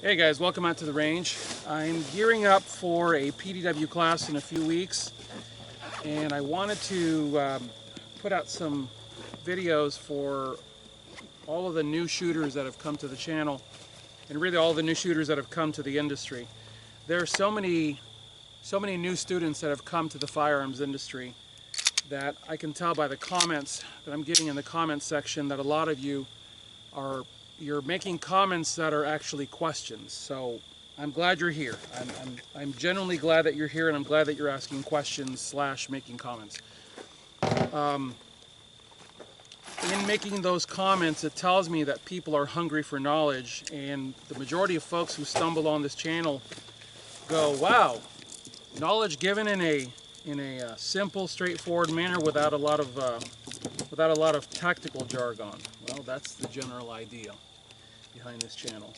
Hey guys, welcome out to the range. I'm gearing up for a PDW class in a few weeks, and I wanted to put out some videos for all of the new shooters that have come to the channel, and really all the new shooters that have come to the industry. There are so many new students that have come to the firearms industry that I can tell by the comments that I'm getting in the comments section that a lot of you you're making comments that are actually questions. So I'm glad you're here. I'm genuinely glad that you're here, and I'm glad that you're asking questions / making comments. In making those comments, it tells me that people are hungry for knowledge, and the majority of folks who stumble on this channel go, wow, knowledge given in a simple, straightforward manner without a lot of tactical jargon. Well, that's the general idea behind this channel,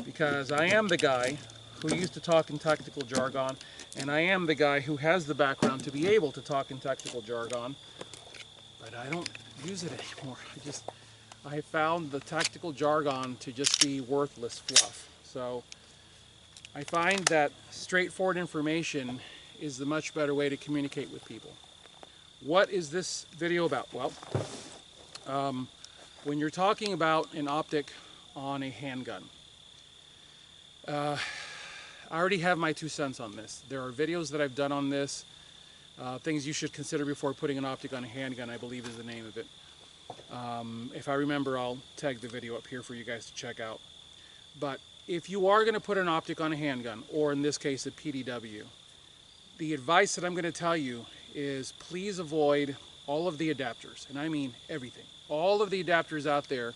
because I am the guy who used to talk in tactical jargon, and I am the guy who has the background to be able to talk in tactical jargon, but I don't use it anymore. I found the tactical jargon to just be worthless fluff. So I find that straightforward information is the much better way to communicate with people. What is this video about? Well, when you're talking about an optic on a handgun, I already have my 2 cents on this. There are videos that I've done on this, things you should consider before putting an optic on a handgun, I believe is the name of it. If I remember, I'll tag the video up here for you guys to check out. But if you are going to put an optic on a handgun, or in this case a PDW, the advice that I'm going to tell you is please avoid all of the adapters, and I mean everything. All of the adapters out there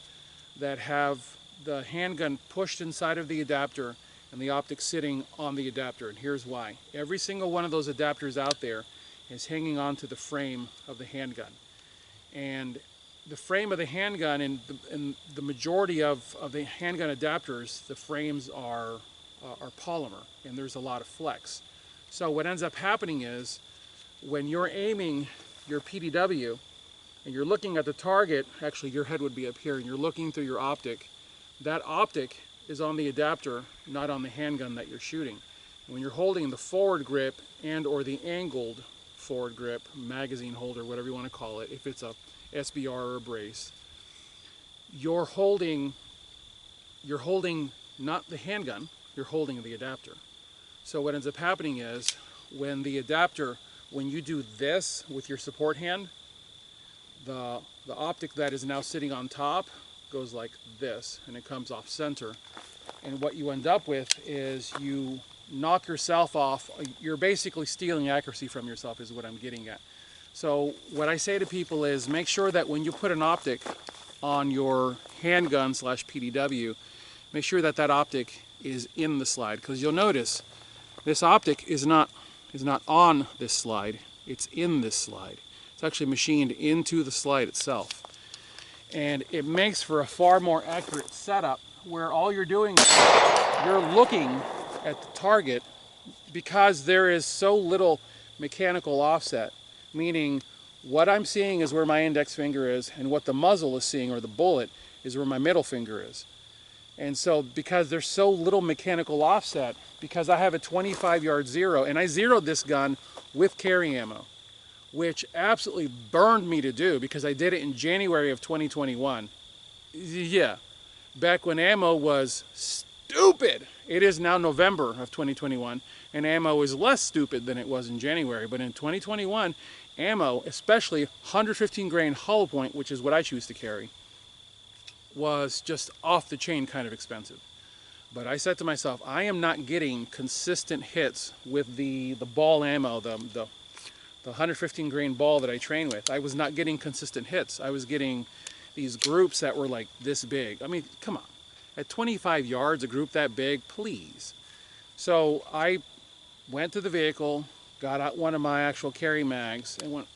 that have the handgun pushed inside of the adapter and the optic sitting on the adapter, and here's why. Every single one of those adapters out there is hanging onto the frame of the handgun. And the frame of the handgun, and the majority of the handgun adapters, the frames are polymer, and there's a lot of flex. So what ends up happening is when you're aiming your PDW and you're looking at the target, actually your head would be up here, and you're looking through your optic, that optic is on the adapter, not on the handgun that you're shooting. And when you're holding the forward grip and or the angled forward grip, magazine holder, whatever you want to call it, if it's a SBR or a brace, you're holding not the handgun, you're holding the adapter. So what ends up happening is when the adapter, when you do this with your support hand, the optic that is now sitting on top goes like this, and it comes off center. And what you end up with is you knock yourself off. You're basically stealing accuracy from yourself is what I'm getting at. So what I say to people is make sure that when you put an optic on your handgun / PDW, make sure that that optic is in the slide, because you'll notice this optic is not on this slide, it's in this slide. It's actually machined into the slide itself. And it makes for a far more accurate setup where all you're doing is you're looking at the target, because there is so little mechanical offset, meaning what I'm seeing is where my index finger is, and what the muzzle is seeing, or the bullet, is where my middle finger is. And so because there's so little mechanical offset, because I have a 25-yard zero, and I zeroed this gun with carry ammo, which absolutely burned me to do, because I did it in January of 2021. Yeah, back when ammo was stupid. It is now November of 2021, and ammo is less stupid than it was in January. But in 2021, ammo, especially 115 grain hollow point, which is what I choose to carry, was just off the chain kind of expensive. But I said to myself, I am not getting consistent hits with the ball ammo, the 115 grain ball that I train with. I was not getting consistent hits. I was getting these groups that were like this big. I mean, come on. At 25 yards, a group that big, please. So I went to the vehicle, got out one of my actual carry mags, and went,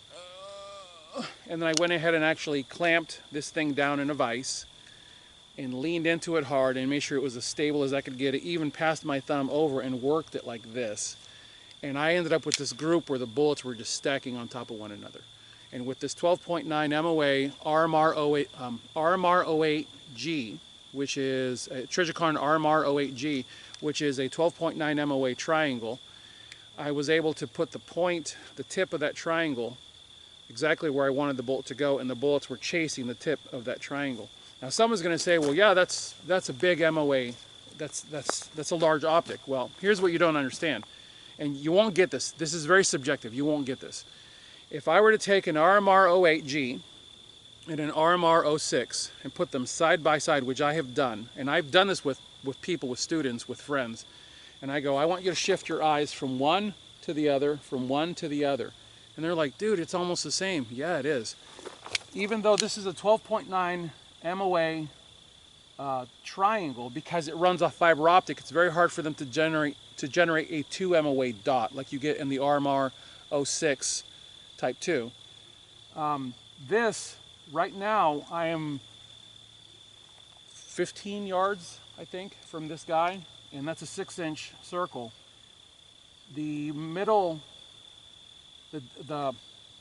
and then I went ahead and actually clamped this thing down in a vise and leaned into it hard and made sure it was as stable as I could get it, even passed my thumb over and worked it like this. And I ended up with this group where the bullets were just stacking on top of one another. And with this 12.9 MOA RMR 08G, which is a Trijicon RMR 08G, which is a 12.9 MOA triangle, I was able to put the tip of that triangle exactly where I wanted the bullet to go, and the bullets were chasing the tip of that triangle. Now someone's going to say, well, yeah, that's a big MOA, that's a large optic. Well, here's what you don't understand, and you won't get this. This is very subjective. You won't get this. If I were to take an RMR 08G and an RMR 06 and put them side by side, which I have done, and I've done this with people, with students, with friends, and I go, I want you to shift your eyes from one to the other, from one to the other. And they're like, dude, it's almost the same. Yeah, it is. Even though this is a 12.9 MOA triangle, because it runs off fiber optic, it's very hard for them to generate a 2 MOA dot like you get in the RMR 06 Type 2. This, right now, I am 15 yards, I think, from this guy, and that's a 6-inch circle. The middle, the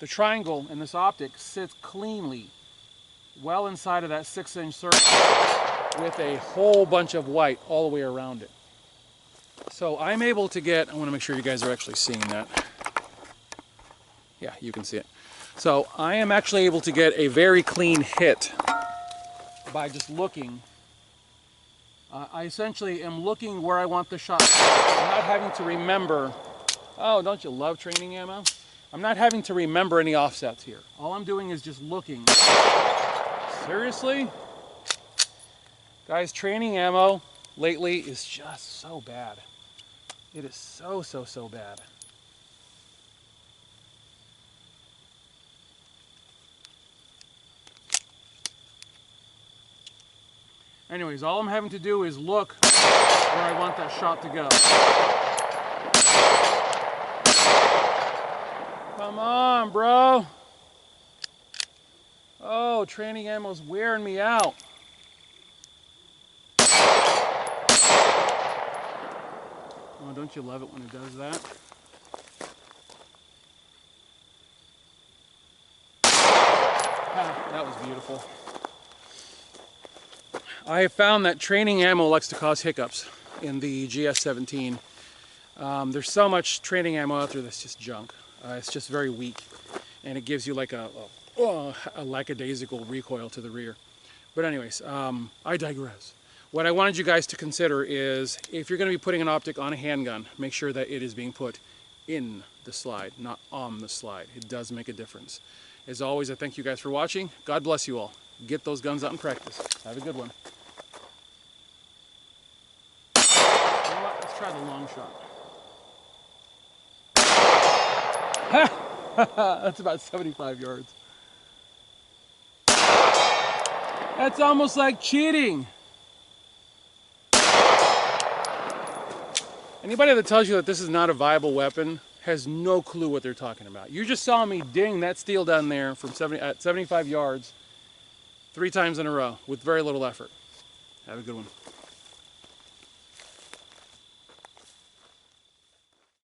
triangle in this optic sits cleanly well inside of that 6-inch circle with a whole bunch of white all the way around it. So I'm able to get, I want to make sure you guys are actually seeing that. Yeah, you can see it. So I am actually able to get a very clean hit by just looking. I essentially am looking where I want the shot. I'm not having to remember, oh, don't you love training ammo? I'm not having to remember any offsets here. All I'm doing is just looking. Seriously? Guys, training ammo lately is just so bad. It is so bad. Anyways, all I'm having to do is look where I want that shot to go. Come on, bro. Oh, training ammo's wearing me out. Oh, don't you love it when it does that? Ah, that was beautiful. I have found that training ammo likes to cause hiccups in the GS17. There's so much training ammo out there that's just junk. It's just very weak, and it gives you like a lackadaisical recoil to the rear. But anyways, I digress. What I wanted you guys to consider is, if you're going to be putting an optic on a handgun, make sure that it is being put in the slide, not on the slide. It does make a difference. As always, I thank you guys for watching. God bless you all. Get those guns out and practice. Have a good one. You know what? Let's try the long shot. That's about 75 yards. That's almost like cheating. Anybody that tells you that this is not a viable weapon has no clue what they're talking about. You just saw me ding that steel down there from 75 yards 3 times in a row with very little effort. Have a good one.